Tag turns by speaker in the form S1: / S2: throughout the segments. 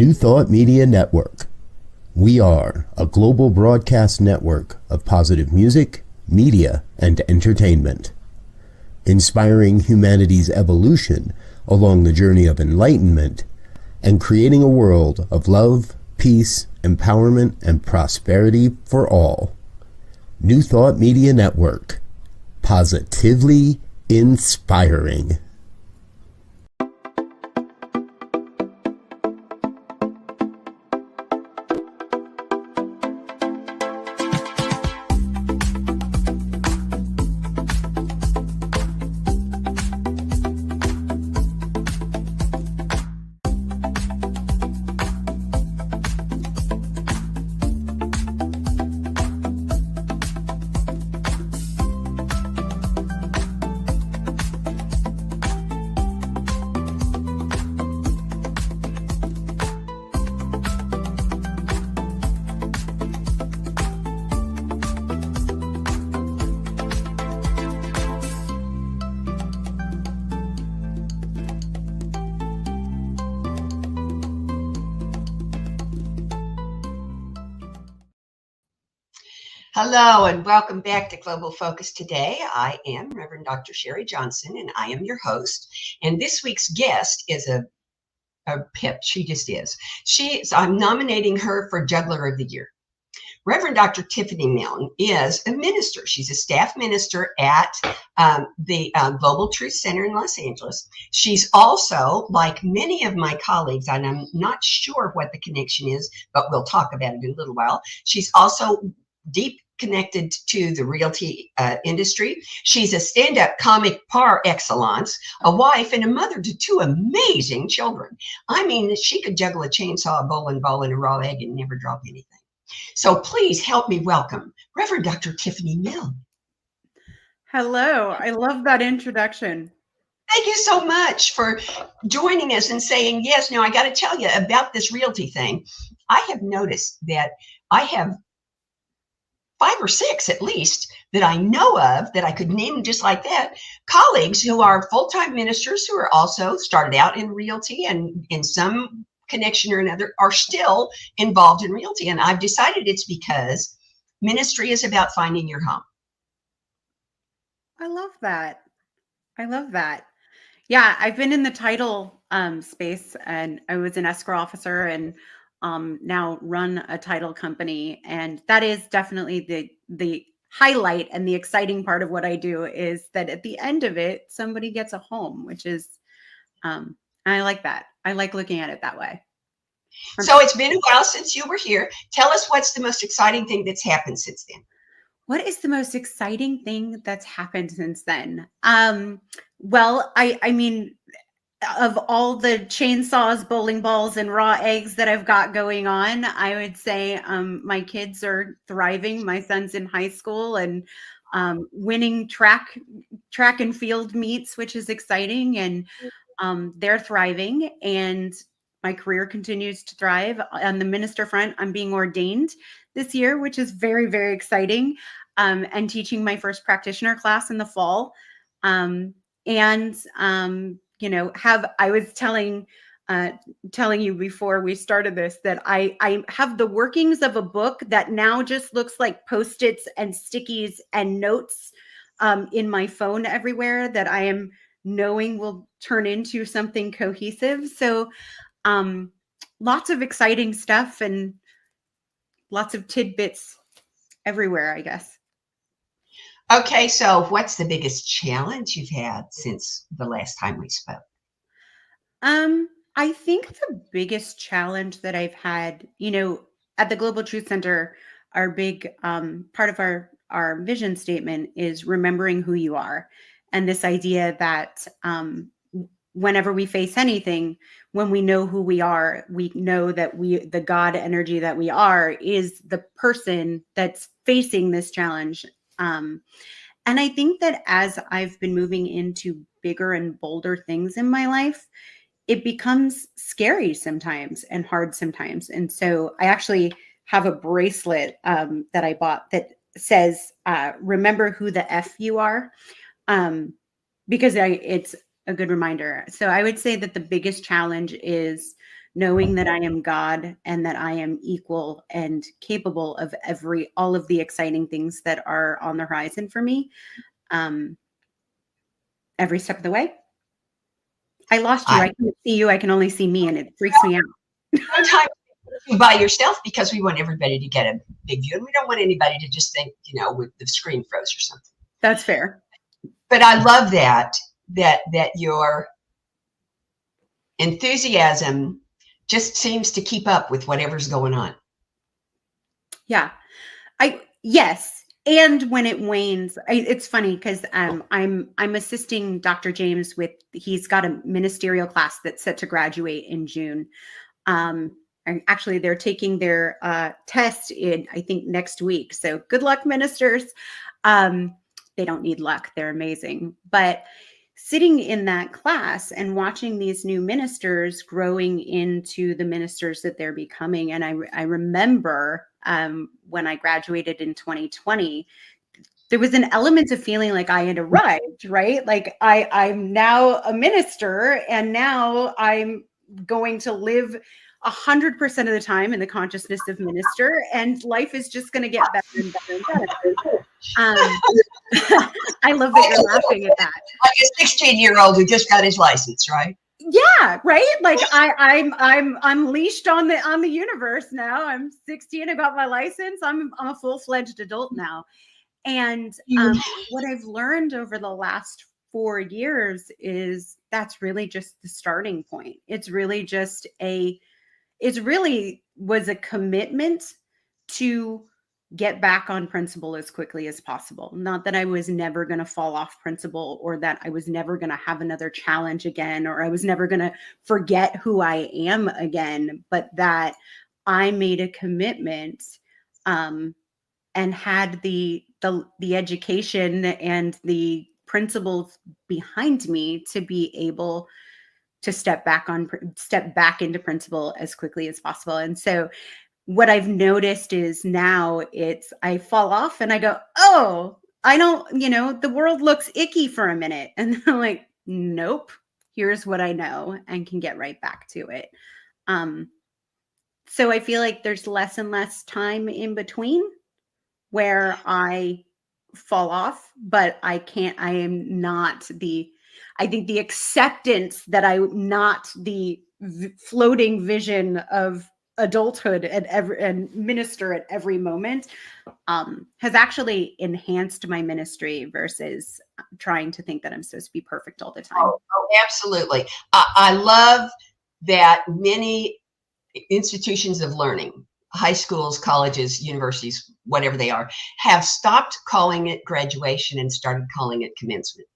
S1: New Thought Media Network. We are a global broadcast network of positive music, media, and entertainment, inspiring humanity's evolution along the journey of enlightenment and creating a world of love, peace, empowerment, and prosperity for all. New Thought Media Network. Positively inspiring.
S2: Hello and welcome back to Global Focus Today. I am Reverend Dr. Sharri Johnson and I am your host. And this week's guest is a pip. She just is. I'm nominating her for Juggler of the Year. Reverend Dr. Tiffani Milne is a minister. She's a staff minister at the Global Truth Center in Los Angeles. She's also, like many of my colleagues, and I'm not sure what the connection is, but we'll talk about it in a little while. She's also deep connected to the realty industry. She's a stand-up comic par excellence, a wife and a mother to two amazing children. I mean, she could juggle a chainsaw, a bowling ball, and a raw egg and never drop anything. So please help me welcome Reverend Dr. Tiffani Milne.
S3: Hello. I love that introduction.
S2: Thank you so much for joining us and saying yes. Now, I got to tell you about this realty thing. I have noticed that I have 5 or 6 at least that I know of that I could name just like that, colleagues who are full-time ministers who are also started out in realty and in some connection or another are still involved in realty. And I've decided it's because ministry is about finding your home.
S3: I love that. I love that. Yeah, I've been in the title space and I was an escrow officer and now run a title company. And that is definitely the highlight and the exciting part of what I do is that at the end of it, somebody gets a home, which is, I like that. I like looking at it that way.
S2: So it's been a while since you were here. Tell us what's the most exciting thing that's happened since then.
S3: What is the most exciting thing that's happened since then? Well, I mean, of all the chainsaws, bowling balls, and raw eggs that I've got going on, I would say my kids are thriving. My son's in high school and winning track and field meets, which is exciting. And they're thriving. And my career continues to thrive. On the minister front, I'm being ordained this year, which is very, very exciting. And teaching my first practitioner class in the fall. You know, I was telling you before we started this that I have the workings of a book that now just looks like Post-its and stickies and notes in my phone everywhere that I am knowing will turn into something cohesive. So lots of exciting stuff and lots of tidbits everywhere, I guess.
S2: Okay, so what's the biggest challenge you've had since the last time we spoke?
S3: I think the biggest challenge that I've had, you know, at the Global Truth Center, our big part of our vision statement is remembering who you are. And this idea that whenever we face anything, when we know who we are, we know that the God energy that we are is the person that's facing this challenge. And I think that as I've been moving into bigger and bolder things in my life, it becomes scary sometimes and hard sometimes. And so I actually have a bracelet that I bought that says, remember who the F you are, because it's a good reminder. So I would say that the biggest challenge is knowing that I am God and that I am equal and capable of all of the exciting things that are on the horizon for me, every step of the way. I lost you. I can't see you. I can only see me, and it freaks me out.
S2: Sometimes you by yourself because we want everybody to get a big view, and we don't want anybody to just think, with the screen froze or something.
S3: That's fair.
S2: But I love that your enthusiasm just seems to keep up with whatever's going on.
S3: Yeah. Yes. And when it wanes, it's funny because I'm assisting Dr. James he's got a ministerial class that's set to graduate in June. And actually, they're taking their test in, I think, next week. So good luck, ministers. They don't need luck. They're amazing. But sitting in that class and watching these new ministers growing into the ministers that they're becoming. And I remember when I graduated in 2020, there was an element of feeling like I had arrived, right? Like I'm now a minister, and now I'm going to live 100% of the time in the consciousness of minister, and life is just going to get better and better and better. I love that you're laughing at that.
S2: Like a 16-year-old who just got his license, right?
S3: Yeah, right. Like I'm leashed on the universe now. I'm 16. I got my license. I'm a full-fledged adult now. And what I've learned over the last 4 years is that's really just the starting point. It really was a commitment to get back on principle as quickly as possible. Not that I was never going to fall off principle, or that I was never going to have another challenge again, or I was never going to forget who I am again, but that I made a commitment and had the education and the principles behind me to be able to step back into principle as quickly as possible. And so what I've noticed is now I fall off and I go, oh, I don't, the world looks icky for a minute. And I'm like, nope, here's what I know, and can get right back to it. So I feel like there's less and less time in between where I fall off, but I think the acceptance that I'm not the floating vision of adulthood and minister at every moment has actually enhanced my ministry versus trying to think that I'm supposed to be perfect all the time.
S2: Oh, absolutely. I love that many institutions of learning, high schools, colleges, universities, whatever they are, have stopped calling it graduation and started calling it commencement.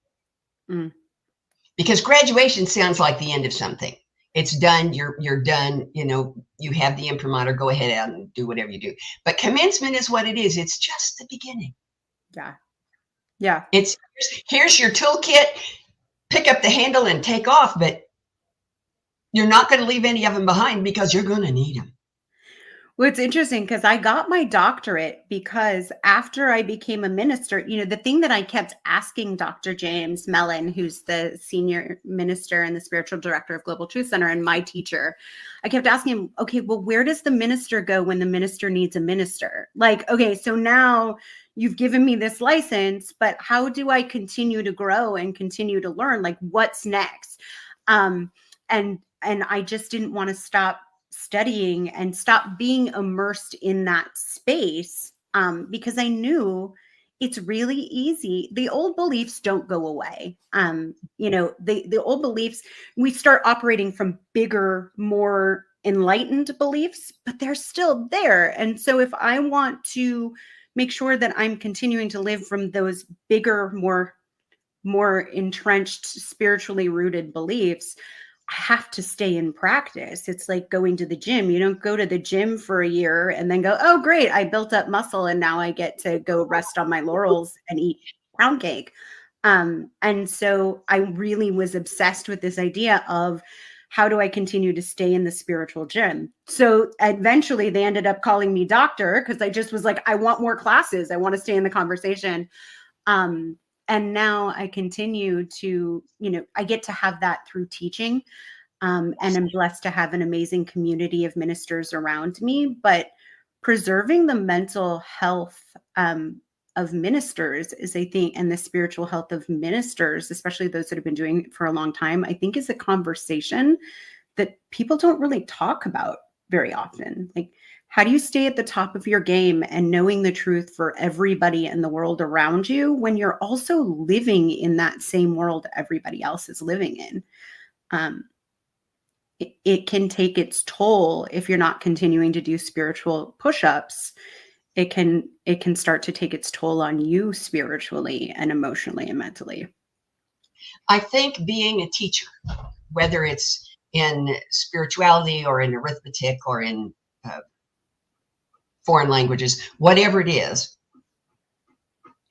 S2: Because graduation sounds like the end of something. It's done. You're done. You have the imprimatur. Go ahead out and do whatever you do. But commencement is what it is. It's just the beginning.
S3: Yeah.
S2: It's here's your toolkit. Pick up the handle and take off. But you're not going to leave any of them behind because you're going to need them.
S3: Well, it's interesting because I got my doctorate because after I became a minister, the thing that I kept asking Dr. James Milne, who's the senior minister and the spiritual director of Global Truth Center and my teacher, I kept asking him, okay, well, where does the minister go when the minister needs a minister? Like, okay, so now you've given me this license, but how do I continue to grow and continue to learn? Like, what's next? And I just didn't want to stop studying and stop being immersed in that space because I knew it's really easy. The old beliefs don't go away. The old beliefs, we start operating from bigger, more enlightened beliefs, but they're still there. And so if I want to make sure that I'm continuing to live from those bigger, more entrenched, spiritually rooted beliefs, I have to stay in practice. It's like going to the gym. You don't go to the gym for a year and then go, oh, great, I built up muscle and now I get to go rest on my laurels and eat pound cake. And so I really was obsessed with this idea of how do I continue to stay in the spiritual gym? So eventually they ended up calling me doctor because I just was like, I want more classes. I want to stay in the conversation. And now I continue to, I get to have that through teaching. and I'm blessed to have an amazing community of ministers around me. But preserving the mental health of ministers is, I think, and the spiritual health of ministers, especially those that have been doing it for a long time, I think is a conversation that people don't really talk about very often. Like, how do you stay at the top of your game and knowing the truth for everybody in the world around you when you're also living in that same world everybody else is living in? It can take its toll if you're not continuing to do spiritual push-ups. It can start to take its toll on you spiritually and emotionally and mentally.
S2: I think being a teacher, whether it's in spirituality or in arithmetic or in foreign languages, whatever it is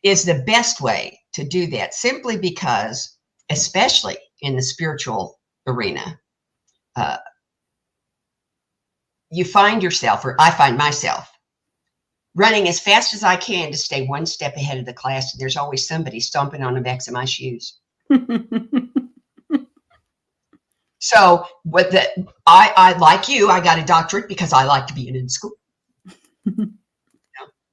S2: the best way to do that, simply because, especially in the spiritual arena, you find yourself, or I find myself, running as fast as I can to stay one step ahead of the class. And there's always somebody stomping on the backs of my shoes. So I like you, I got a doctorate because I like to be in school.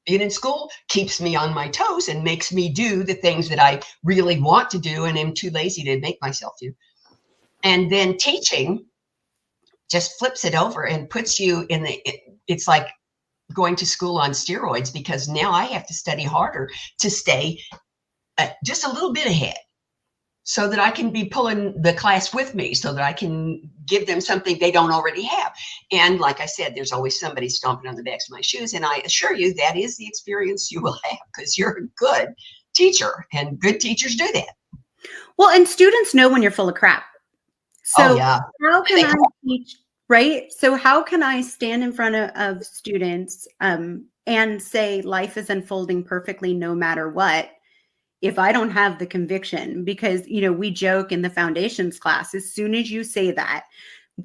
S2: Being in school keeps me on my toes and makes me do the things that I really want to do and am too lazy to make myself do. And then teaching just flips it over and puts you in it's like going to school on steroids, because now I have to study harder to stay just a little bit ahead, so that I can be pulling the class with me, so that I can give them something they don't already have. And like I said, there's always somebody stomping on the backs of my shoes. And I assure you that is the experience you will have, because you're a good teacher, and good teachers do that.
S3: Well, and students know when you're full of crap. So
S2: yeah.
S3: How can I teach, right? So how can I stand in front of students and say life is unfolding perfectly no matter what, if I don't have the conviction? Because, we joke in the foundations class, as soon as you say that,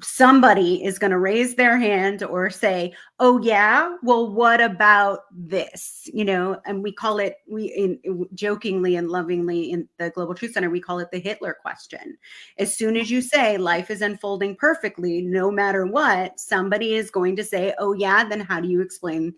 S3: somebody is going to raise their hand or say, oh yeah, well, what about this? And we call it, jokingly and lovingly in the Global Truth Center, we call it the Hitler question. As soon as you say life is unfolding perfectly, no matter what, somebody is going to say, oh yeah, then how do you explain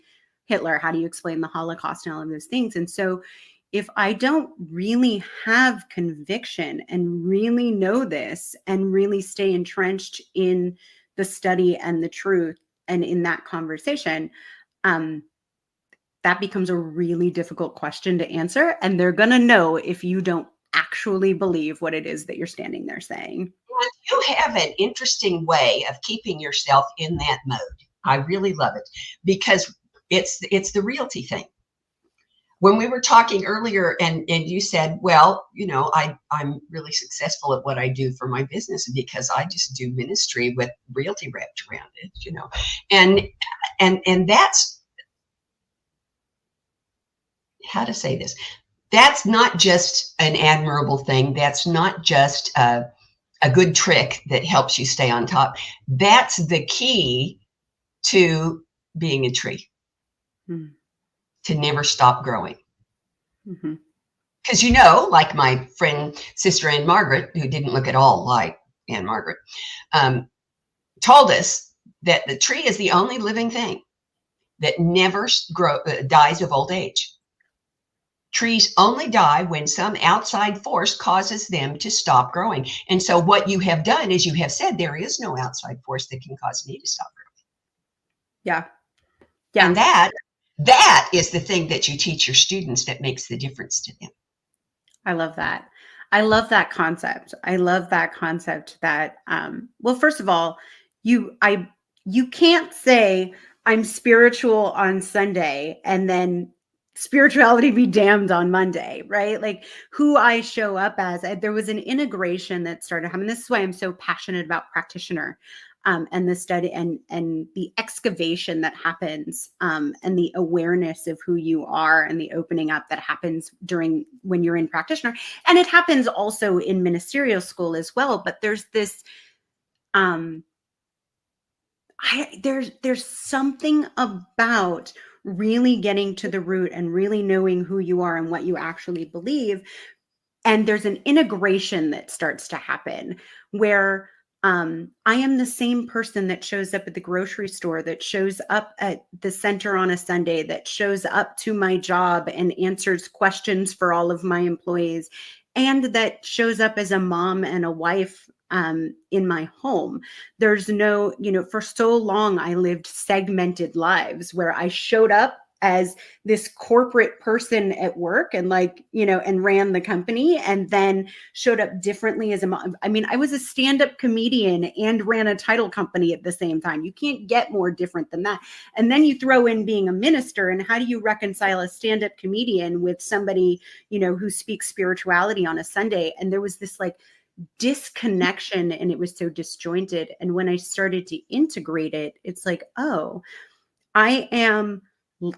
S3: Hitler? How do you explain the Holocaust and all of those things? And so if I don't really have conviction and really know this and really stay entrenched in the study and the truth and in that conversation, that becomes a really difficult question to answer. And they're going to know if you don't actually believe what it is that you're standing there saying.
S2: Well, you have an interesting way of keeping yourself in that mode. I really love it, because it's the realty thing. When we were talking earlier, and you said, well, I'm really successful at what I do for my business because I just do ministry with realty wrapped around it, and that's, how to say this, that's not just an admirable thing. That's not just a good trick that helps you stay on top. That's the key to being a tree. To never stop growing. Because, like my friend, Sister Ann Margaret, who didn't look at all like Ann Margaret, told us that the tree is the only living thing that never dies of old age. Trees only die when some outside force causes them to stop growing. And so what you have done is you have said, there is no outside force that can cause me to stop growing.
S3: Yeah.
S2: And that is the thing that you teach your students that makes the difference to them.
S3: I love that. I love that concept. I love that concept that, well, first of all, you can't say I'm spiritual on Sunday and then spirituality be damned on Monday, right? Like who I show up as. There was an integration that started happening. This is why I'm so passionate about practitioner. And the study and the excavation that happens, and the awareness of who you are and the opening up that happens when you're in practitioner. And it happens also in ministerial school as well. But there's this, there's something about really getting to the root and really knowing who you are and what you actually believe. And there's an integration that starts to happen where I am the same person that shows up at the grocery store, that shows up at the center on a Sunday, that shows up to my job and answers questions for all of my employees, and that shows up as a mom and a wife in my home. There's no, for so long, I lived segmented lives where I showed up as this corporate person at work and and ran the company, and then showed up differently as a mom. I mean, I was a stand-up comedian and ran a title company at the same time. You can't get more different than that. And then you throw in being a minister, and how do you reconcile a stand-up comedian with somebody, who speaks spirituality on a Sunday? And there was this disconnection, and it was so disjointed. And when I started to integrate it, it's like, oh, I am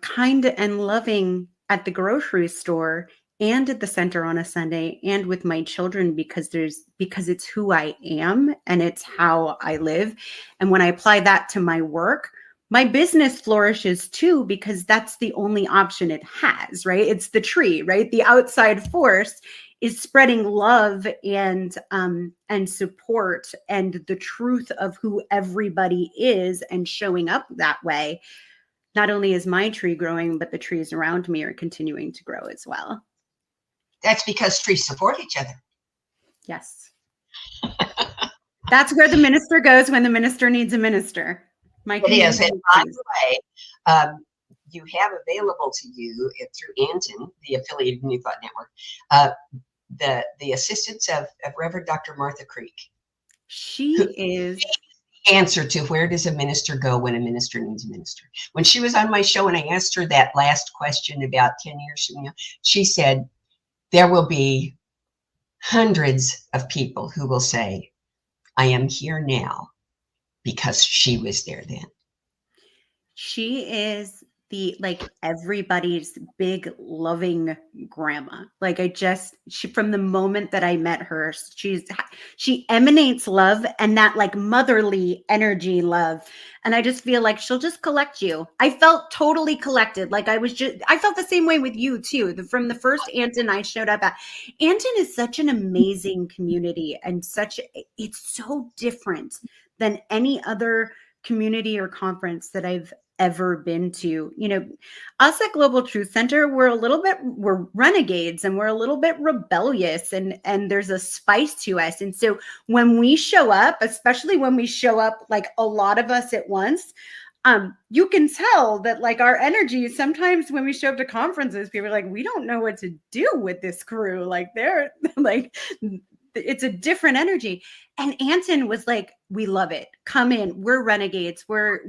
S3: kind and loving at the grocery store and at the center on a Sunday and with my children because it's who I am and it's how I live. And when I apply that to my work, my business flourishes too, because that's the only option it has, right? It's the tree, right? The outside force is spreading love and support and the truth of who everybody is and showing up that way. Not only is my tree growing, but the trees around me are continuing to grow as well.
S2: That's because trees support each other.
S3: Yes. That's where the minister goes when the minister needs a minister.
S2: It is. And by the way, you have available to you through Anton, the affiliate of New Thought Network, the assistance of Reverend Dr. Martha Creek.
S3: She is
S2: answer to where does a minister go when a minister needs a minister. When she was on my show and I asked her that last question about 10 years from now, she said, there will be hundreds of people who will say, I am here now because she was there then.
S3: She is everybody's big loving grandma. From the moment that I met her, she emanates love and that motherly energy love. And I just feel like she'll just collect you. I felt totally collected. I felt the same way with you too. From the first Anton I showed up at. Anton is such an amazing community and it's so different than any other community or conference that I've ever been to. Us at Global Truth Center, we're renegades and we're a little bit rebellious and there's a spice to us. And so when we show up, especially when we show up a lot of us at once, you can tell that our energy, sometimes when we show up to conferences, people are like, we don't know what to do with this crew. They're it's a different energy. And Anton was like, we love it. Come in. We're renegades. We're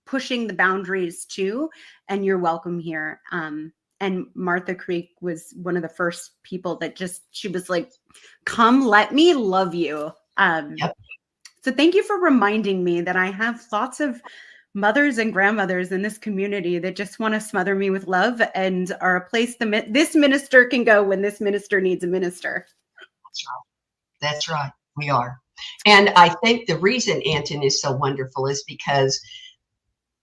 S3: pushing the boundaries too. And you're welcome here. And Martha Creek was one of the first people that she was like, come, let me love you.
S2: Yep. So
S3: thank you for reminding me that I have lots of mothers and grandmothers in this community that just want to smother me with love and are a place this minister can go when this minister needs a minister.
S2: That's right. That's right. We are. And I think the reason Anton is so wonderful is because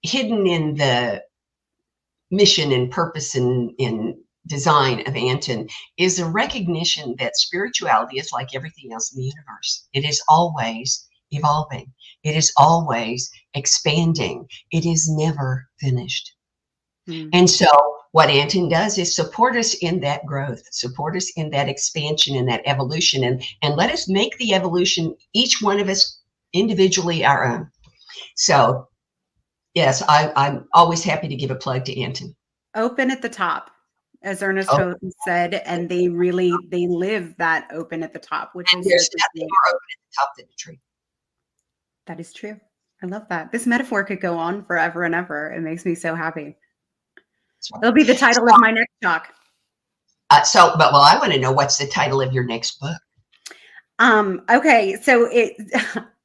S2: hidden in the mission and purpose and in design of Anton is a recognition that spirituality is like everything else in the universe. It is always evolving. It is always expanding. It is never finished. And so what Anton does is support us in that growth, support us in that expansion and that evolution, and let us make the evolution, each one of us individually, our own. So yes, I'm always happy to give a plug to Anton.
S3: Open at the top, as Ernest Houghton said, and they live that open at the top, which is
S2: there's nothing more open at the top than the tree.
S3: That is true. I love that. This metaphor could go on forever and ever. It makes me so happy. Right. It'll be the title of my next talk.
S2: I want to know, what's the title of your next book?
S3: Okay, so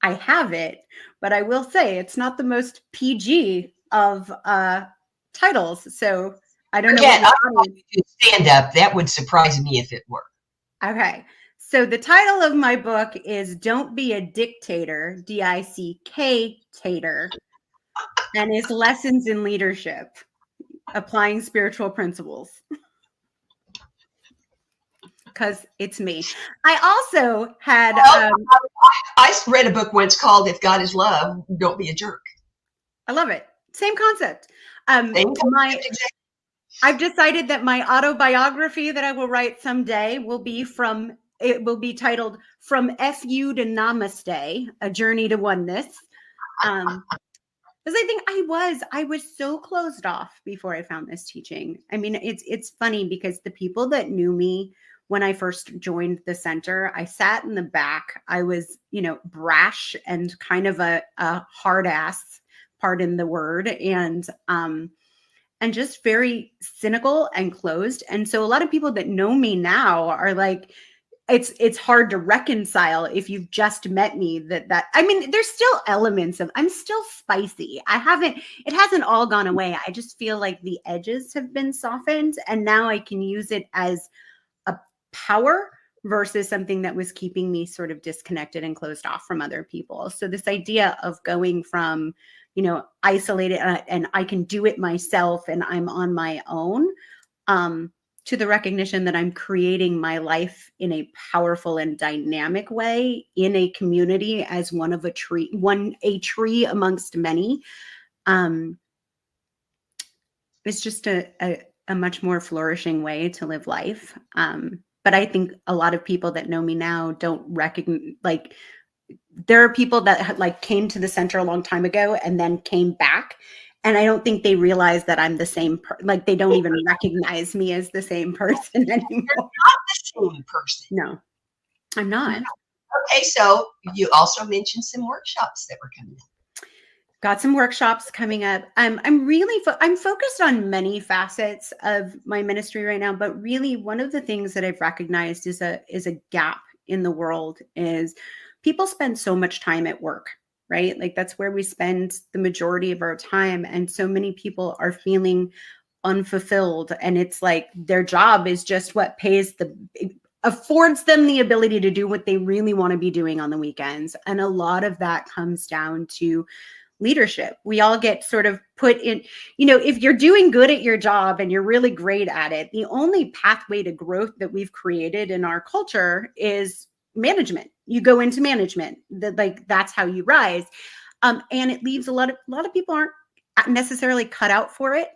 S3: I have it, but I will say it's not the most PG of titles. So I don't know.
S2: Yeah, you stand up. That would surprise me if it were.
S3: Okay. So the title of my book is Don't Be a Dictator, D-I-C-K-tator, and is Lessons in Leadership, Applying Spiritual Principles. because it's me. I also had,
S2: I read a book once called If God is Love, Don't Be a Jerk.
S3: I love it. Same concept.
S2: Same concept, exactly.
S3: I've decided that my autobiography that I will write someday will be titled From FU to Namaste, A Journey to Oneness. Because I think I was so closed off before I found this teaching. I mean, it's funny because the people that knew me when I first joined the center, I sat in the back. I was, brash and kind of a hard ass, pardon the word, and just very cynical and closed. And so a lot of people that know me now are like, it's hard to reconcile if you've just met me that I mean, there's still elements of, I'm still spicy. It hasn't all gone away. I just feel like the edges have been softened, and now I can use it as a power versus something that was keeping me sort of disconnected and closed off from other people. So this idea of going from, isolated and I can do it myself and I'm on my own, to the recognition that I'm creating my life in a powerful and dynamic way in a community as a tree amongst many. It's just a much more flourishing way to live life. But I think a lot of people that know me now don't recognize, like, there are people that came to the center a long time ago and then came back. And I don't think they realize that I'm the same they don't even recognize me as the same person anymore.
S2: You're not the same person.
S3: No, I'm not.
S2: Okay, so you also mentioned some workshops that were coming up.
S3: Got some workshops coming up. I'm focused on many facets of my ministry right now, but really one of the things that I've recognized is a gap in the world is people spend so much time at work. Right? Like that's where we spend the majority of our time. And so many people are feeling unfulfilled. And it's like their job is just what affords them the ability to do what they really want to be doing on the weekends. And a lot of that comes down to leadership. We all get sort of put in, if you're doing good at your job and you're really great at it, the only pathway to growth that we've created in our culture is management. You go into management, that's how you rise. And it leaves a lot of people aren't necessarily cut out for it.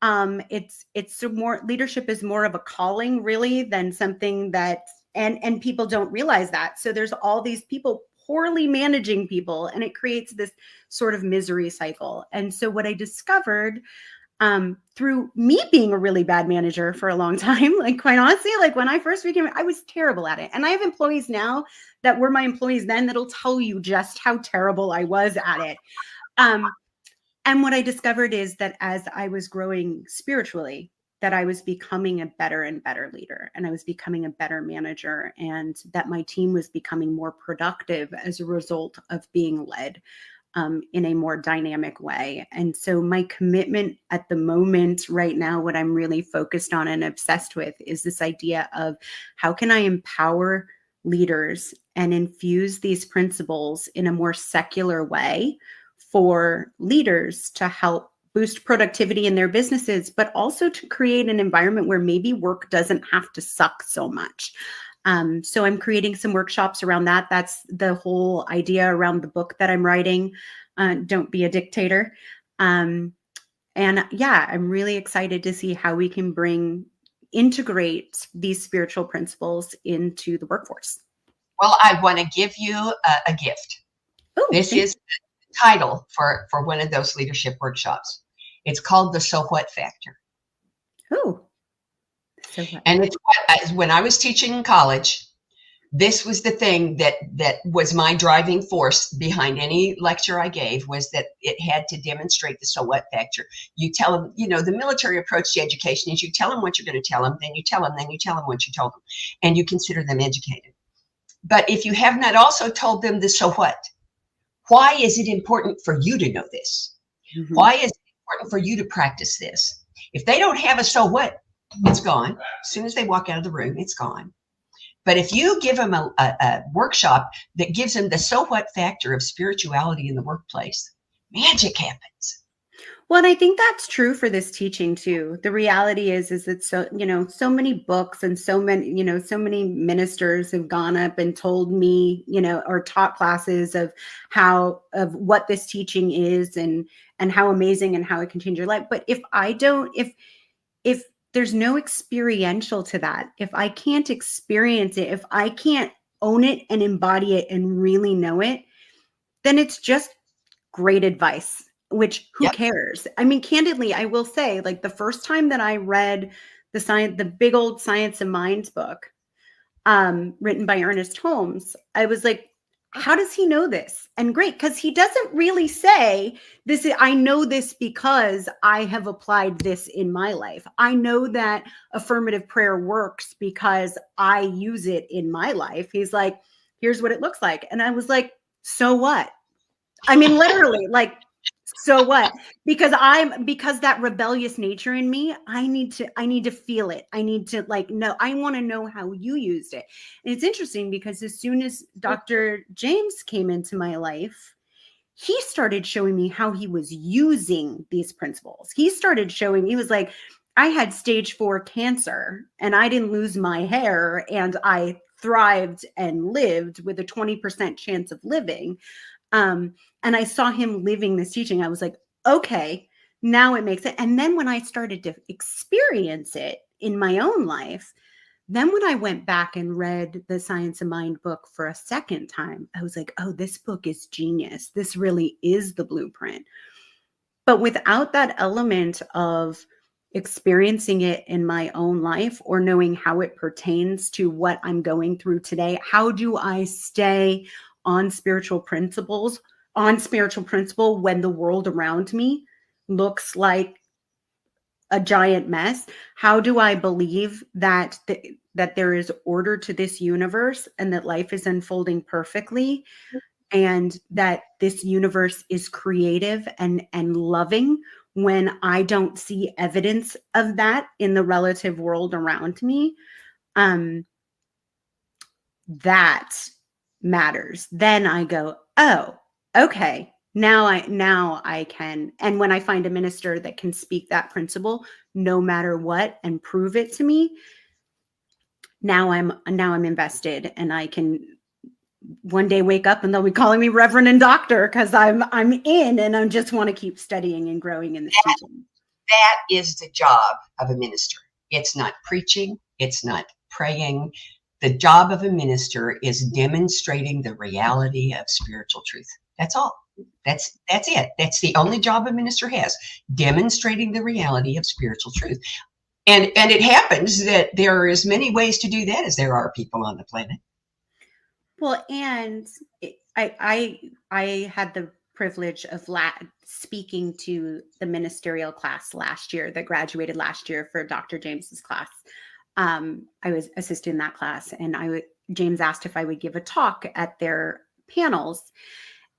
S3: It's more, leadership is more of a calling really than something that, and people don't realize that. So there's all these people poorly managing people, and it creates this sort of misery cycle. And so what I discovered through me being a really bad manager for a long time, quite honestly, when I first became, I was terrible at it. And I have employees now that were my employees then that'll tell you just how terrible I was at it. And what I discovered is that as I was growing spiritually, that I was becoming a better and better leader, and I was becoming a better manager, and that my team was becoming more productive as a result of being led in a more dynamic way. And so my commitment at the moment right now, what I'm really focused on and obsessed with is this idea of how can I empower leaders and infuse these principles in a more secular way for leaders to help boost productivity in their businesses, but also to create an environment where maybe work doesn't have to suck so much. So I'm creating some workshops around that. That's the whole idea around the book that I'm writing, Don't Be a Dictator. And yeah, I'm really excited to see how we can integrate these spiritual principles into the workforce.
S2: Well, I want to give you a gift.
S3: Ooh,
S2: this is the title for one of those leadership workshops. It's called the So What Factor.
S3: Oh. So what?
S2: And it's when I was teaching in college, this was the thing that was my driving force behind any lecture I gave, was that it had to demonstrate the so what factor. You tell them, the military approach to education is you tell them what you're going to tell them, then you tell them what you told them, and you consider them educated. But if you have not also told them the so what, why is it important for you to know this? Mm-hmm. Why is it important for you to practice this? If they don't have a so what, it's gone. As soon as they walk out of the room, it's gone. But if you give them a workshop that gives them the so what factor of spirituality in the workplace, magic happens.
S3: Well, and I think that's true for this teaching too. The reality is that so many books and so many ministers have gone up and told me, or taught classes of what this teaching is and how amazing and how it can change your life. But if there's no experiential to that, if I can't experience it, if I can't own it and embody it and really know it, then it's just great advice, which who
S2: Yep.
S3: cares? I mean, candidly, I will say, like, the first time that I read the big old Science of Minds book, written by Ernest Holmes, I was like, how does he know this? And great, because he doesn't really say this. I know this because I have applied this in my life. I know that affirmative prayer works because I use it in my life. He's like, here's what it looks like. And I was like, so what? I mean, literally, like, so what? Because that rebellious nature in me, I need to feel it. I need to, like, know. I want to know how you used it. And it's interesting because as soon as Dr. James came into my life, he started showing me how he was using these principles. He was like, I had stage 4 cancer and I didn't lose my hair and I thrived and lived with a 20% chance of living. And I saw him living this teaching. I was like, okay, now it makes it. And then when I started to experience it in my own life, then when I went back and read the Science of Mind book for a second time, I was like, oh, this book is genius. This really is the blueprint. But without that element of experiencing it in my own life or knowing how it pertains to what I'm going through today, how do I stay on spiritual principle when the world around me looks like a giant mess? How do I believe that there is order to this universe and that life is unfolding perfectly and that this universe is creative and loving when I don't see evidence of that in the relative world around me? That matters. Then I go, oh, okay. Now I can. And when I find a minister that can speak that principle no matter what and prove it to me, now I'm invested, and I can one day wake up and they'll be calling me Reverend and Doctor because I'm in and I just want to keep studying and growing in this teaching.
S2: That is the job of a minister. It's not preaching. It's not praying. The job of a minister is demonstrating the reality of spiritual truth. That's all. That's it. That's the only job a minister has, demonstrating the reality of spiritual truth. And it happens that there are as many ways to do that as there are people on the planet.
S3: Well, and I had the privilege of speaking to the ministerial class last year that graduated last year for Dr. James's class. I was assisting that class, and James asked if I would give a talk at their panels.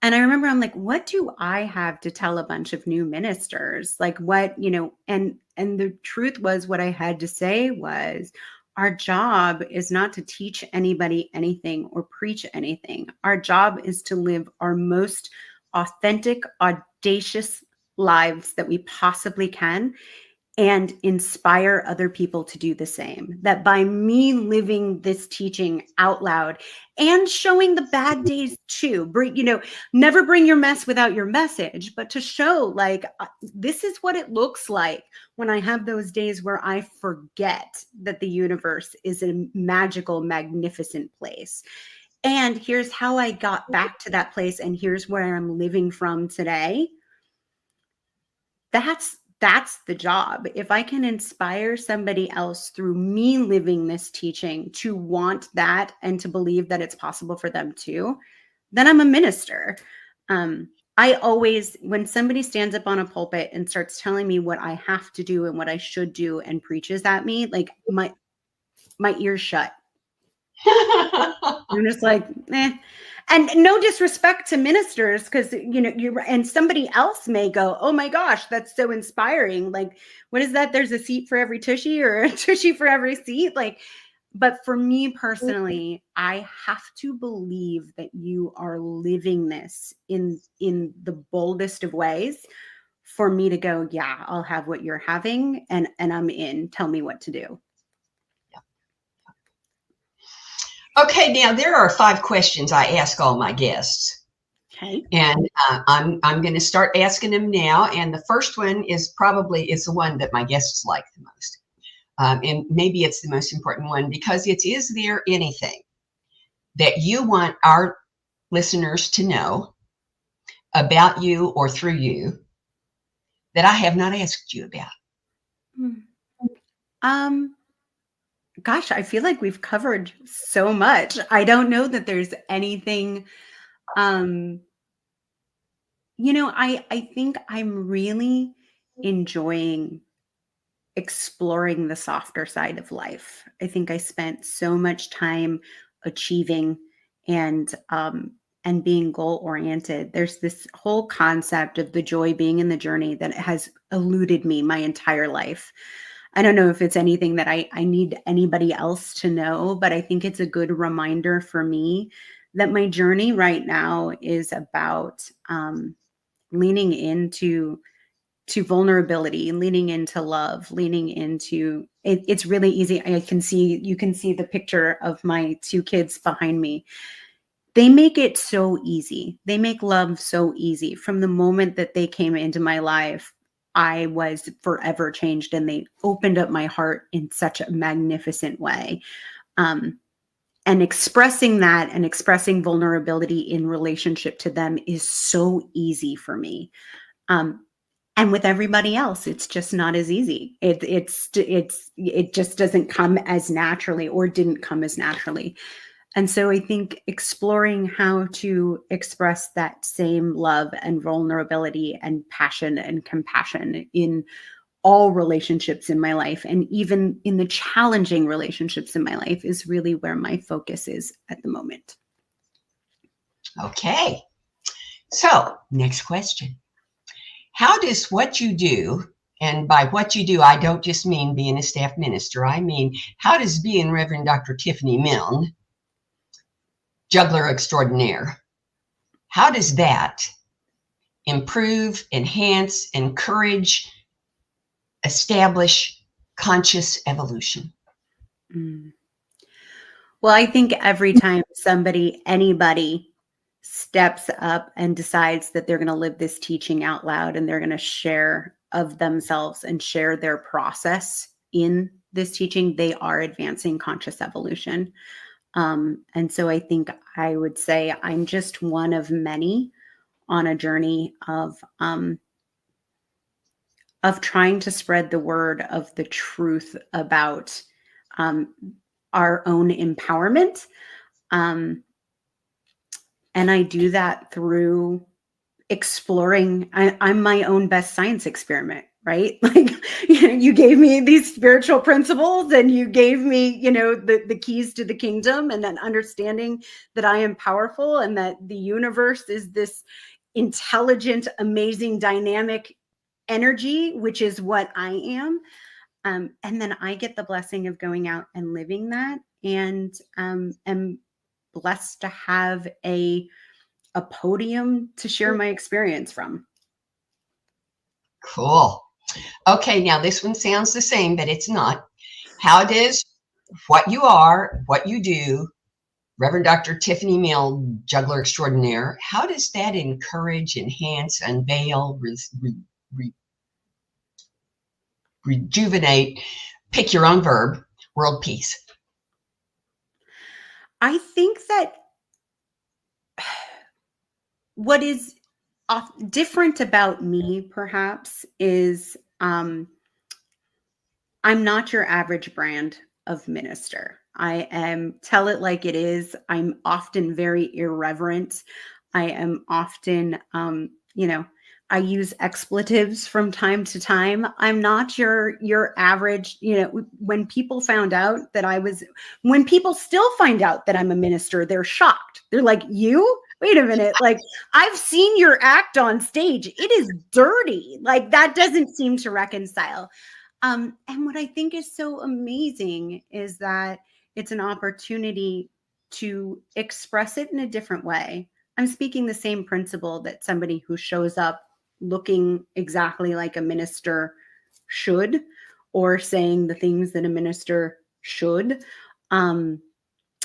S3: And I remember I'm like, what do I have to tell a bunch of new ministers? Like, what, and the truth was, what I had to say was, our job is not to teach anybody anything or preach anything. Our job is to live our most authentic, audacious lives that we possibly can and inspire other people to do the same. That by me living this teaching out loud and showing the bad days too, never bring your mess without your message, but to show, like, this is what it looks like when I have those days where I forget that the universe is a magical, magnificent place. And here's how I got back to that place, and here's where I'm living from today. That's the job. If I can inspire somebody else through me living this teaching to want that and to believe that it's possible for them too, then I'm a minister. I always, when somebody stands up on a pulpit and starts telling me what I have to do and what I should do and preaches at me, like, my ears shut. I'm just like, eh. And no disrespect to ministers, because and somebody else may go, oh my gosh, that's so inspiring. Like, what is that? There's a seat for every tushy, or a tushy for every seat. Like, but for me personally, I have to believe that you are living this in the boldest of ways, for me to go, yeah, I'll have what you're having, and I'm in. Tell me what to do.
S2: Okay, now there are 5 questions I ask all my guests.
S3: Okay.
S2: And I'm going to start asking them now. And the first one is the one that my guests like the most. And maybe it's the most important one, because is there anything that you want our listeners to know about you or through you that I have not asked you about?
S3: Gosh, I feel like we've covered so much. I don't know that there's anything, I think I'm really enjoying exploring the softer side of life. I think I spent so much time achieving and being goal oriented. There's this whole concept of the joy being in the journey that has eluded me my entire life. I don't know if it's anything that I need anybody else to know, but I think it's a good reminder for me that my journey right now is about leaning into vulnerability, leaning into love, leaning into it. It's really easy. You can see the picture of my 2 kids behind me. They make it so easy. They make love so easy. From the moment that they came into my life, I was forever changed, and they opened up my heart in such a magnificent way. And expressing that and expressing vulnerability in relationship to them is so easy for me. And with everybody else, it's just not as easy. It just doesn't come as naturally, or didn't come as naturally. And so I think exploring how to express that same love and vulnerability and passion and compassion in all relationships in my life, and even in the challenging relationships in my life, is really where my focus is at the moment.
S2: Okay. So, next question. How does what you do, and by what you do, I don't just mean being a staff minister, I mean, how does being Reverend Dr. Tiffani Milne, juggler extraordinaire, how does that improve, enhance, encourage, establish conscious evolution?
S3: Well, I think every time anybody steps up and decides that they're going to live this teaching out loud, and they're going to share of themselves and share their process in this teaching, they are advancing conscious evolution. And so I think I would say I'm just one of many on a journey of trying to spread the word of the truth about our own empowerment. And I do that through exploring. I'm my own best science experiment, right? Like, you gave me these spiritual principles, and you gave me, the keys to the kingdom, and then understanding that I am powerful, and that the universe is this intelligent, amazing, dynamic energy, which is what I am. And then I get the blessing of going out and living that, and am blessed to have a podium to share my experience from.
S2: Cool. Okay, now this one sounds the same, but it's not. How does what you are, what you do, Reverend Dr. Tiffani Milne, juggler extraordinaire, how does that encourage, enhance, unveil, rejuvenate, pick your own verb, world peace?
S3: I think that what is different about me, perhaps, is I'm not your average brand of minister. I am, tell it like it is. I'm often very irreverent. I am often, I use expletives from time to time. I'm not your average, when people still find out that I'm a minister, they're shocked. They're like, you? Wait a minute. Like, I've seen your act on stage. It is dirty. Like, that doesn't seem to reconcile. And what I think is so amazing is that it's an opportunity to express it in a different way. I'm speaking the same principle that somebody who shows up looking exactly like a minister should, or saying the things that a minister should.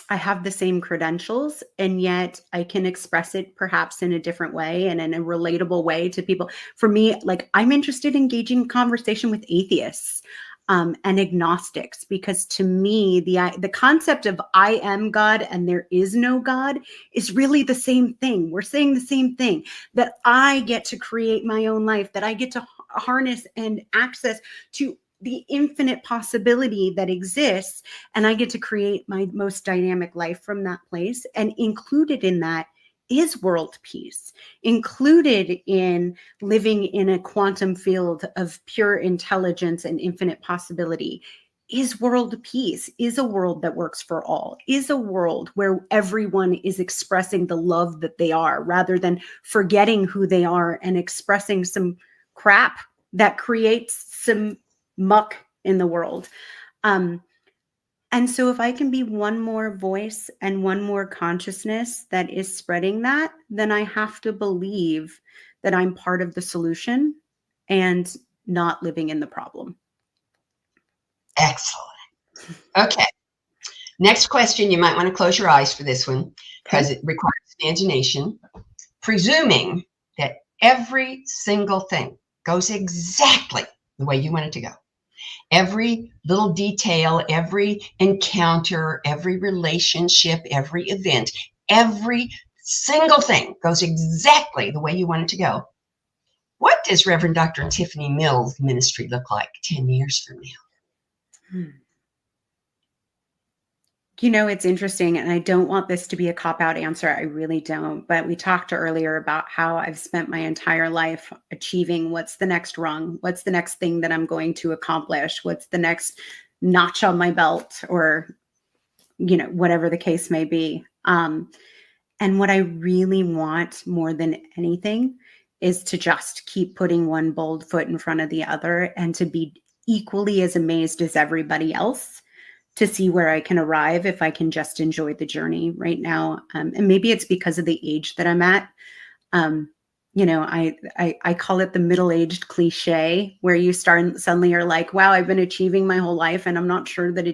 S3: I have the same credentials, and yet I can express it perhaps in a different way and in a relatable way to people. For me, like, I'm interested in engaging conversation with atheists and agnostics, because to me, the concept of I am God and there is no God is really the same thing. We're saying the same thing, that I get to create my own life, that I get to harness and access to the infinite possibility that exists, and I get to create my most dynamic life from that place. And included in that is world peace, included in living in a quantum field of pure intelligence and infinite possibility is world peace, is a world that works for all, is a world where everyone is expressing the love that they are, rather than forgetting who they are and expressing some crap that creates some muck in the world. And so if I can be one more voice and one more consciousness that is spreading that, then I have to believe that I'm part of the solution and not living in the problem.
S2: Excellent. Okay. Next question. You might want to close your eyes for this one because it requires imagination. Presuming that every single thing goes exactly the way you want it to go. Every little detail, every encounter, every relationship, every event, every single thing goes exactly the way you want it to go. What does Reverend Dr. Tiffani Milne's ministry look like 10 years from now?
S3: You know, it's interesting, and I don't want this to be a cop-out answer. I really don't. But we talked earlier about how I've spent my entire life achieving what's the next rung, what's the next thing that I'm going to accomplish, what's the next notch on my belt, or, you know, whatever the case may be. And what I really want more than anything is to just keep putting one bold foot in front of the other, and to be equally as amazed as everybody else, to see where I can arrive if I can just enjoy the journey right now. And maybe it's because of the age that I'm at. You know, I call it the middle-aged cliche, where you start suddenly are like, wow, I've been achieving my whole life, and I'm not sure that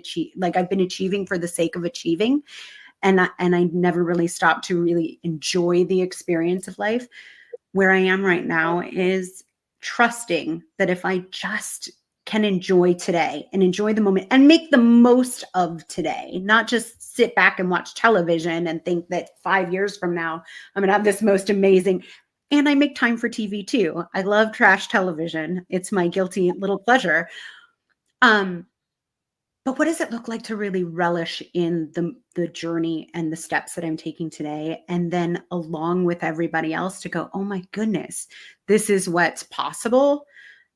S3: I've been achieving for the sake of achieving. And I never really stopped to really enjoy the experience of life. Where I am right now is trusting that if I just can enjoy today and enjoy the moment and make the most of today, not just sit back and watch television and think that 5 years from now, I'm going to have this most amazing. And I make time for TV too. I love trash television. It's my guilty little pleasure. But what does it look like to really relish in the journey and the steps that I'm taking today? And then along with everybody else to go, oh my goodness, this is what's possible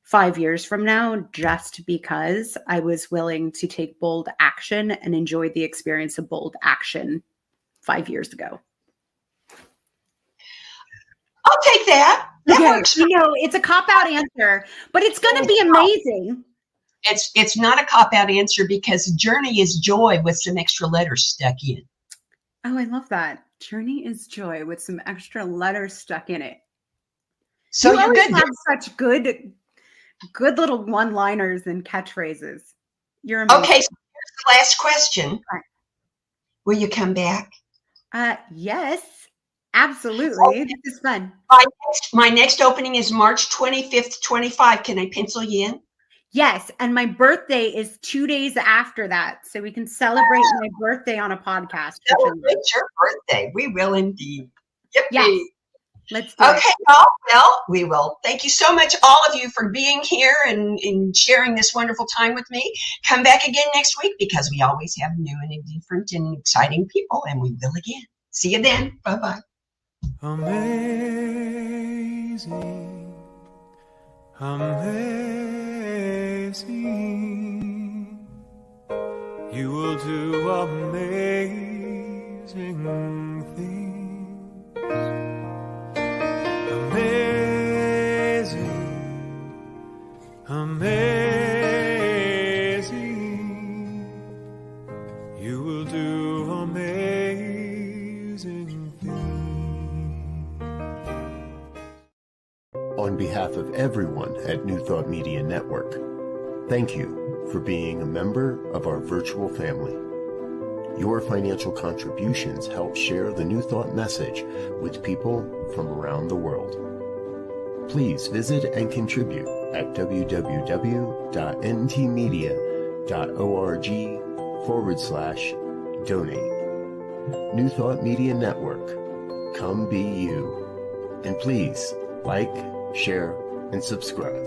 S3: 5 years from now, just because I was willing to take bold action and enjoy the experience of bold action 5 years ago.
S2: I'll take that. That works.
S3: You know, it's a cop-out answer, but it's going to be amazing.
S2: It's not a cop-out answer, because journey is joy with some extra letters stuck in.
S3: Oh, I love that. Journey is joy with some extra letters stuck in it.
S2: So
S3: you
S2: you're
S3: always
S2: good.
S3: Have such good little one-liners and catchphrases. You're amazing.
S2: Okay, so here's the last question.
S3: Right.
S2: Will you come back?
S3: Yes, absolutely. This is fun.
S2: My next opening is March 25th, 25. Can I pencil you in?
S3: Yes, and my birthday is 2 days after that, so we can celebrate my birthday on a podcast.
S2: Celebrate your birthday. We will indeed. Yippee.
S3: Yes. Let's do it.
S2: Okay, y'all. Well, we will. Thank you so much, all of you, for being here and sharing this wonderful time with me. Come back again next week, because we always have new and different and exciting people, and we will again. See you then. Bye-bye.
S4: Amazing, amazing, you will do amazing things. Amazing, amazing, you will do amazing things.
S1: On behalf of everyone at New Thought Media Network, thank you for being a member of our virtual family. Your financial contributions help share the New Thought message with people from around the world. Please visit and contribute at www.ntmedia.org/donate. New Thought Media Network, come be you. And please like, share, and subscribe.